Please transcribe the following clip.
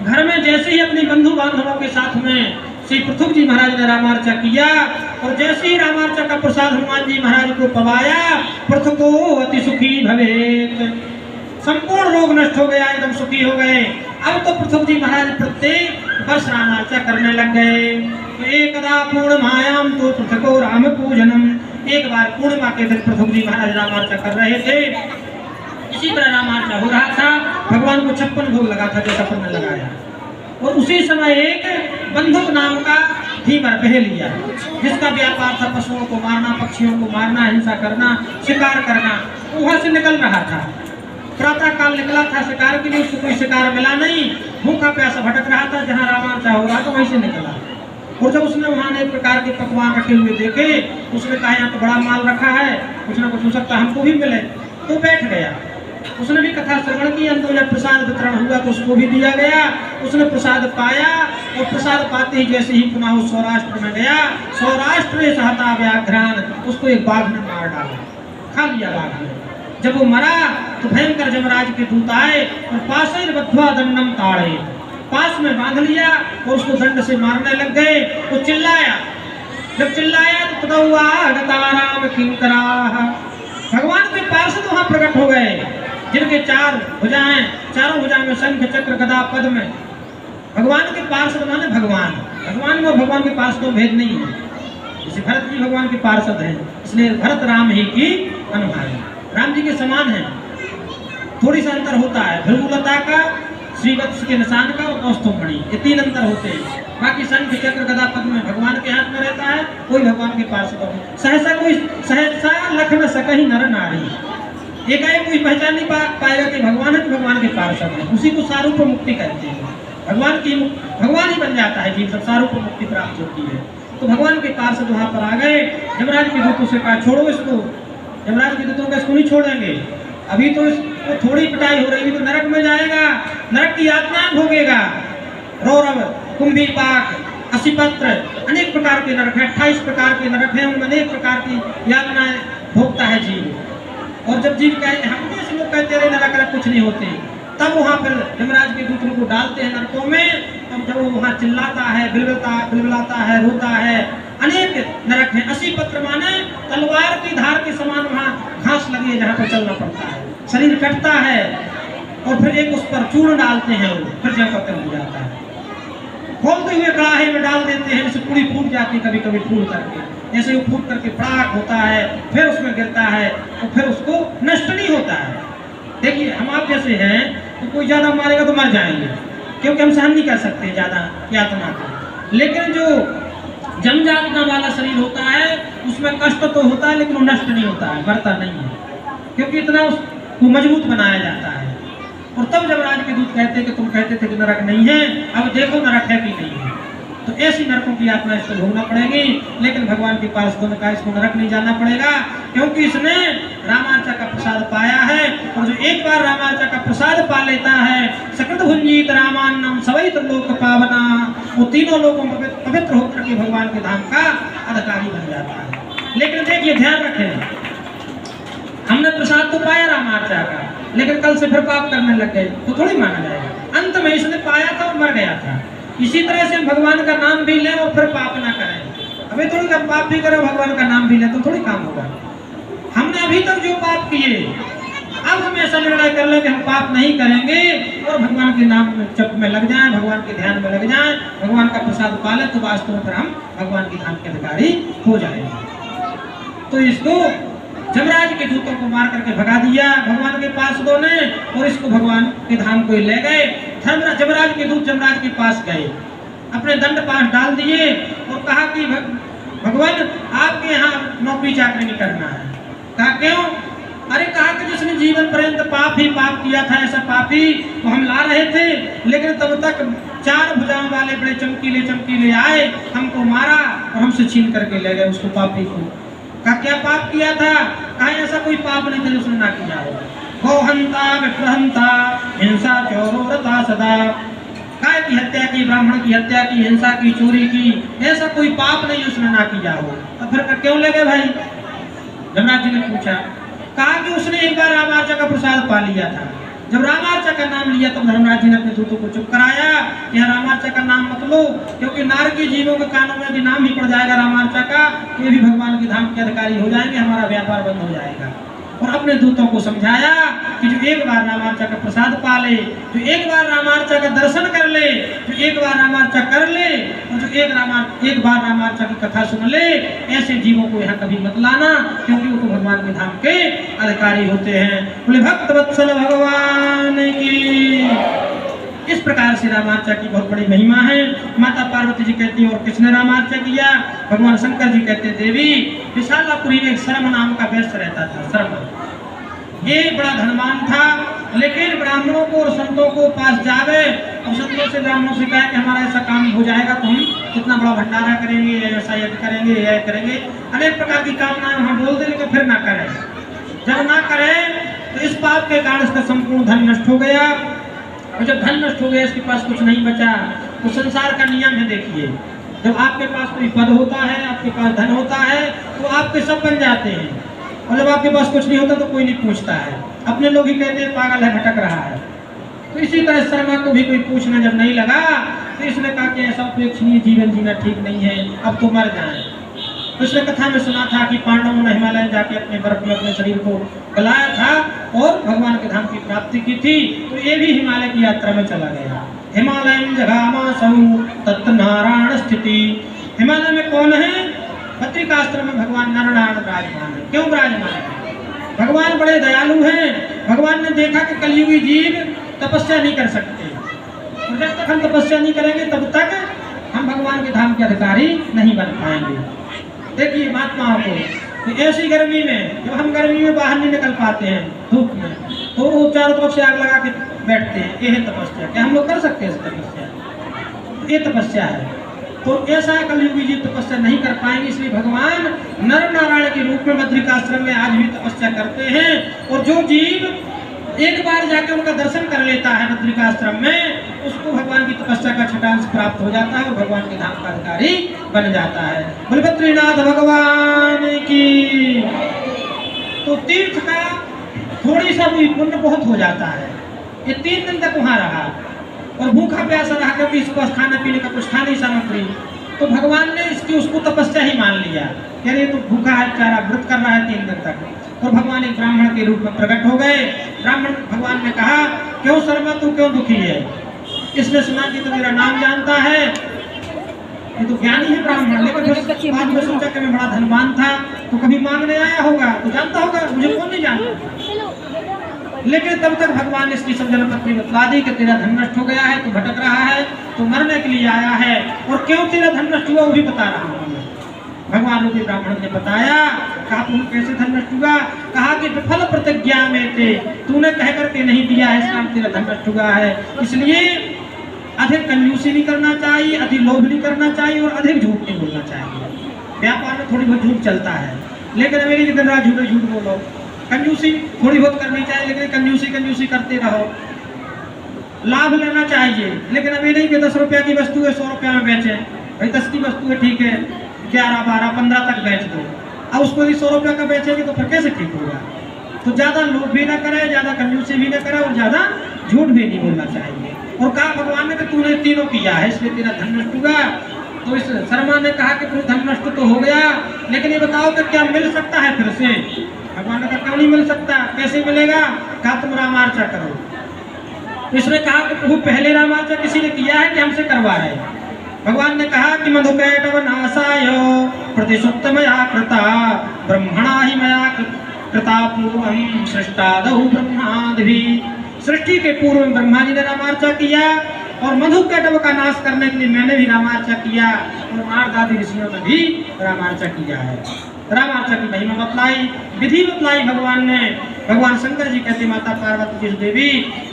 घर में जैसे ही अपने बंधु बांधवों के साथ में श्री पृथु जी महाराज ने रामार्चा किया और जैसे ही रामार्चा का प्रसाद हनुमान जी महाराज को पवाया, पृथु को अति सुखी भवेत, संपूर्ण रोग नष्ट हो गया, एकदम सुखी हो गए। अब तो पृथु जी महाराज प्रत्येक वर्ष रामार्चा करने लग गए। तो एकदा पूर्णिमायाम तो पृथको राम पूजनम, एक बार पूर्णिमा के दिन पृथु जी महाराज रामार्चा कर रहे थे। इसी तरह रामार्चा हो रहा था, भगवान को 56 भोग लगा था जैसा अपन ने लगाया। और उसी समय एक बंधुक नाम का धीवर बह लिया, जिसका व्यापार था पशुओं को मारना, पक्षियों को मारना, हिंसा करना, शिकार करना। वहां से निकल रहा था, प्रातः काल निकला था शिकार के लिए, उसको कोई शिकार मिला नहीं, भूखा प्यासा भटक रहा था। जहाँ रामार्चा हो रहा था वहीं से निकला। और जब उसने वहाँ अनेक प्रकार के पकवान रखे हुए देखे, उसने कहा यहाँ तो बड़ा माल रखा है, कुछ ना कुछ हो सकता हमको भी मिले, तो बैठ गया। उसने भी कथा श्रवण की, अंत में प्रसाद वितरण हुआ तो उसको भी दिया गया। उसने प्रसाद पाया और प्रसाद पाते ही जैसे ही पुनः वो सौराष्ट्र में गया, सौराष्ट्र में सहता व्याघ्रान, उसको एक बाघ ने मार डाला, खा लिया बाघ ने। जब वो मरा तो भयंकर जमराज के दूत आए और पासे बद्ध्वा दंडम ताड़े, पास में बांध लिया और उसको दंड से मारने लग गए। वो चिल्लाया, जब चिल्लाया तो राम किंकराः, भगवान के पार्षद वहां प्रकट हो गए, जिनके 4 भुजाएं, चारों भुजाओं में शंख चक्र गदा पद्म। भगवान के पार्षद माने भगवान, भगवान में भगवान के पास तो भेद नहीं है। जैसे भरत जी भगवान के पार्षद हैं, इसलिए भरत राम ही की अनुभावी, राम जी के समान है। थोड़ी सा अंतर होता है, भृगुलता का, श्रीवत्स के निशान का और कौस्तुभमणि, ये 3 अंतर होते हैं। बाकी शंख चक्र गदा पद्म में भगवान के हाथ में रहता है, कोई भगवान के पार्षद हो। सहसा लख न सकहि नर नारी, एकाएक कोई पहचान नहीं पाएगा कि भगवान है, तो भगवान के पार्षद है। उसी को सारूप मुक्ति कहते हैं। भगवान ही बन जाता है जीव, सब सारूप मुक्ति प्राप्त होती है। तो भगवान के पार्षद वहां पर आ गए। यमराज के दूतों से कहा छोड़ो इसको, यमराज के दूतों का इसको नहीं छोड़ेंगे, अभी तो इसको थोड़ी पिटाई हो रही है, तो नरक में जाएगा, नरक की यातनाएं भोगेगा। रौरव, कुंभीपाक, असिपत्र, अनेक प्रकार के नरक है, 28 प्रकार के नरक हैं, उनमें अनेक प्रकार की यातनाएं भोगता है जीव। और जब जीव कहते, हम जैसे लोग कहते रहे नरक कुछ नहीं होते, तब वहाँ पर यमराज के दूत को डालते हैं नरकों में। तब जब वो वहाँ चिल्लाता है, बिलबिलाता है, रोता है, अनेक नरक हैं। 80 पत्र माने तलवार की धार के समान वहाँ घास लगी है, जहाँ पर चलना पड़ता है, शरीर कटता है और फिर एक उस पर चूर्ण डालते हैं, फिर जब खत्म हो जाता है। खोलते हुए कड़ाहे में डाल देते हैं, जैसे पूरी फूट जाती है कभी कभी फूट करके, जैसे वो फूट करके पड़ाक होता है, फिर उसमें गिरता है और फिर उसको नष्ट नहीं होता है। देखिए हम आप जैसे हैं, तो कोई ज़्यादा मारेगा तो मर जाएंगे, क्योंकि हम सहन नहीं कर सकते ज़्यादा यातना को। लेकिन जो जमजातना वाला शरीर होता है, उसमें कष्ट तो होता है लेकिन वो नष्ट नहीं होता है, बढ़ता नहीं है, क्योंकि इतना उसको मजबूत बनाया जाता है। और तब जब राज के दूत कहते कि तुम कहते थे कि नरक नहीं है, अब देखो नरक है कि नहीं है। तो ऐसी नरकों की यातना इसको भोगना पड़ेगी, लेकिन भगवान के पास दोनों का इसको नरक नहीं जाना पड़ेगा, क्योंकि इसने रामार्चा का प्रसाद पाया है। और जो एक बार रामार्चा का प्रसाद पा लेता है, सकृत भुंजीत रामान्नम सवैत लोक पावना, वो तीनों लोगों में पवित्र होकर के भगवान के धाम का अधिकारी बन जाता है। लेकिन देखिए ध्यान रखें, हमने प्रसाद तो पाया रामार्चा का, लेकिन कल से फिर पाप करने लग गए तो थोड़ी माना जाएगा। अंत में इसने पाया था और मर गया था। इसी तरह से हम भगवान का नाम भी लें और फिर पाप ना करें। अभी थोड़ी हम पाप भी करें, भगवान का नाम भी लें तो थोड़ी काम होगा। हमने अभी तक जो पाप किए, अब हम ऐसा निर्णय कर लें कि हम पाप नहीं करेंगे और भगवान के नाम में जप में लग जाएं, भगवान के ध्यान में लग जाएं, भगवान का प्रसाद पा लें, तो वास्तव में फिर हम भगवान के धाम के अधिकारी हो जाएंगे। तो इसको जमराज के दूतों को मार करके भगा दिया भगवान के पार्षदों ने, और इसको भगवान के धाम को ले गए। जमराज के दूत जमराज के पास गए, अपने दंड पास डाल दिए और कहा कि भगवान आपके यहाँ नौकरी चाकरी नहीं करना है। कहा क्यों? अरे कहा कि जिसने जीवन पर्यंत पाप ही पाप किया था, ऐसा पापी तो हम ला रहे थे, लेकिन तब तक 4 भुजाओं वाले बड़े चमकीले चमकीले आए, हमको मारा और हमसे छीन करके ले गए उसको पापी को। कहा क्या पाप किया था? कहा ऐसा कोई पाप नहीं था जो उसने ना किया हो। गोहंता विप्रहंता हिंसा चौरोरता सदा, गाय की हत्या की, ब्राह्मण की हत्या की, हिंसा की, चोरी की, ऐसा कोई पाप नहीं उसने ना किया हो। तो फिर क्यों ले गए भाई? जमराज जी ने पूछा। कहा कि उसने एक बार रामार्चा का प्रसाद पा लिया था, जब रामार्चा का नाम लिया तब धर्मराज जी ने अपने दूतों को चुप कराया कि यहाँ रामार्चा का नाम मत लो, क्योंकि नारकी जीवों के कानों में यदि नाम ही पड़ जाएगा रामार्चा का तो ये भी भगवान के धाम के अधिकारी हो जाएंगे, हमारा व्यापार बंद हो जाएगा। और अपने दूतों को समझाया कि जो एक बार रामार्चा का प्रसाद पा ले, जो एक बार रामार्चा का दर्शन कर ले, जो एक बार रामार्चा कर ले और जो एक बार रामार्चा की कथा सुन ले, ऐसे जीवों को यहाँ कभी मत लाना, क्योंकि वो तो भगवान के धाम के अधिकारी होते हैं। बोले भक्त वत्सल भगवान की। इस प्रकार से रामार्चा की बहुत बड़ी महिमा है। माता पार्वती जी कहती है और किसने रामार्चा किया? भगवान शंकर जी कहते देवी विशालापुरी में एक शर्म नाम का वैश्य रहता था। शर्म ये बड़ा धनवान था, लेकिन ब्राह्मणों को और संतों को पास जावे और संतों से ब्राह्मणों से कहा कि हमारा ऐसा काम हो जाएगा तो हम कितना बड़ा भंडारा करेंगे, ऐसा यज्ञ करेंगे, यह करेंगे, अनेक प्रकार की कामनाएं वहाँ बोल दे, लेकिन फिर ना करें। जब ना करें तो इस पाप के कारण इसका संपूर्ण धन नष्ट हो गया। और जब धन नष्ट हो गया, इसके पास कुछ नहीं बचा, तो संसार का नियम है। देखिए, जब आपके पास कोई पद होता है, आपके पास धन होता है, तो आपके सब बन जाते हैं, और जब आपके पास कुछ नहीं होता तो कोई नहीं पूछता है। अपने लोग ही कहते हैं पागल है, भटक रहा है। तो इसी तरह शर्मा को भी कोई पूछना जब नहीं लगा तो इसने कहा कि ऐसा उपेक्षणीय जीवन जीना ठीक नहीं है, अब तो मर जाए। तो इसने कथा में सुना था कि पांडवों ने हिमालय जाके अपने बर्फ में अपने शरीर को गलाया था और भगवान के धाम की प्राप्ति की थी, तो ये भी हिमालय की यात्रा में चला गया। हिमालय जगामासौ तत् नारायण स्थिति। हिमालय में कौन है? बद्रिकाश्रम में भगवान नारायण विराजमान है। क्यों विराजमान है? भगवान बड़े दयालु हैं। भगवान ने देखा कि कलयुगी जीव तपस्या नहीं कर सकते, और जब तक हम तपस्या नहीं करेंगे तब तक हम भगवान के धाम के अधिकारी नहीं बन पाएंगे। देखिए महात्माओं को तो ऐसी गर्मी में, जब हम गर्मी में बाहर नहीं निकल पाते हैं धूप में, तो वो चारों तरफ से आग लगा के बैठते हैं। ये है तपस्या। क्या हम लोग कर सकते हैं इस तपस्या? ये तपस्या है। तो ऐसा कलयुगी जीव तपस्या नहीं कर पाएंगे, इसलिए भगवान नर नारायण के रूप में बद्रिकाश्रम में आज भी तपस्या करते हैं। और जो जीव एक बार जाकर उनका दर्शन कर लेता है बद्रिकाश्रम में, उसको भगवान की तपस्या का छटांश प्राप्त हो जाता है और भगवान के धाम का अधिकारी बन जाता है। बोले बद्रीनाथ भगवान की। तो तीर्थ का थोड़ी सा भी पुण्य बहुत हो जाता है। ये 3 दिन तक वहाँ रहा और भूखा प्यासा रहा, क्योंकि इसके पास खाने पीने का कुछ था नहीं सामग्री, तो भगवान ने इसकी उसको तपस्या ही मान लिया। कह रहे तो भूखा है बेचारा, व्रत कर रहा है 3 दिन तक। और भगवान एक ब्राह्मण के रूप में प्रकट हो गए। ब्राह्मण भगवान ने कहा, क्यों शर्मा, तू क्यों दुखी है? इसने सुना कि तो मेरा नाम जानता है, ये तो ज्ञानी है ब्राह्मण, लेकिन फिर बाद में सोचा कि मैं बड़ा धनवान था तो कभी मांगने आया होगा तो जानता होगा, मुझे कौन नहीं जानता। लेकिन तब तक भगवान ने इसकी समझन पत्नी बतला दी कि तेरा धन नष्ट हो गया है, तू भटक रहा है, तू मरने के लिए आया है, और क्यों तेरा धन नष्ट हुआ वो भी बता रहा हूँ। भगवान रूपी ब्राह्मण ने बताया। कहा तुम कैसे धन नष्ट हुआ? कहा कि विफल प्रतिज्ञा में थे, तूने कह करके नहीं दिया है, इसका तेरा धन नष्ट हुआ है। इसलिए अधिक कंजूसी नहीं करना चाहिए, अधिक लोभ नहीं करना चाहिए और अधिक झूठ नहीं बोलना चाहिए। व्यापार में थोड़ी बहुत झूठ चलता है, लेकिन मेरी दिन रात झूठ बोलो। कंजूसी थोड़ी बहुत करनी चाहिए, लेकिन कंजूसी करते रहो। लाभ लेना चाहिए, लेकिन अभी नहीं कि 10 रुपया की वस्तु है 100 रुपया में बेचे। भाई 10 की वस्तु है ठीक है, 11, 12, 15 तक बेच दो। अब उसको यदि 100 रुपया का बेचेगी तो फिर कैसे ठीक होगा? तो ज़्यादा लोभ भी ना करे, ज़्यादा कंजूसी भी ना करे और ज़्यादा झूठ भी नहीं बोलना चाहिए। और कहा भगवान ने कि तूने तीनों किया है, इसलिए तेरा धन नष्ट हुआ। तो इस शर्मा ने कहा कि धन नष्ट तो हो गया, लेकिन ये बताओ कि क्या मिल सकता है फिर से? भगवान ने कहा क्यों नहीं मिल सकता, कैसे मिलेगा? कहा तुम रामार्चा करो। इसने कहा कि प्रभु पहले रामार्चा किसी ने किया है कि हमसे करवा है? भगवान ने कहा कि मधुकैटवनाशाय प्रतिसुप्त मया कृता ब्रह्मणा ही मया कृता पूर्वं सृष्टादौ ब्रह्मादिभिः। सृष्टि के पूर्व में ब्रह्मा जी ने रामार्चा किया और मधुकैटव का नाश करने के लिए मैंने भी रामार्चा किया और नारद आदि ऋषियों ने भी रामार्चा किया है। रामार्चा की महिमा बतलाई, विधि बतलाई भगवान ने। भगवान शंकर जी कहते माता पार्वती जी देवी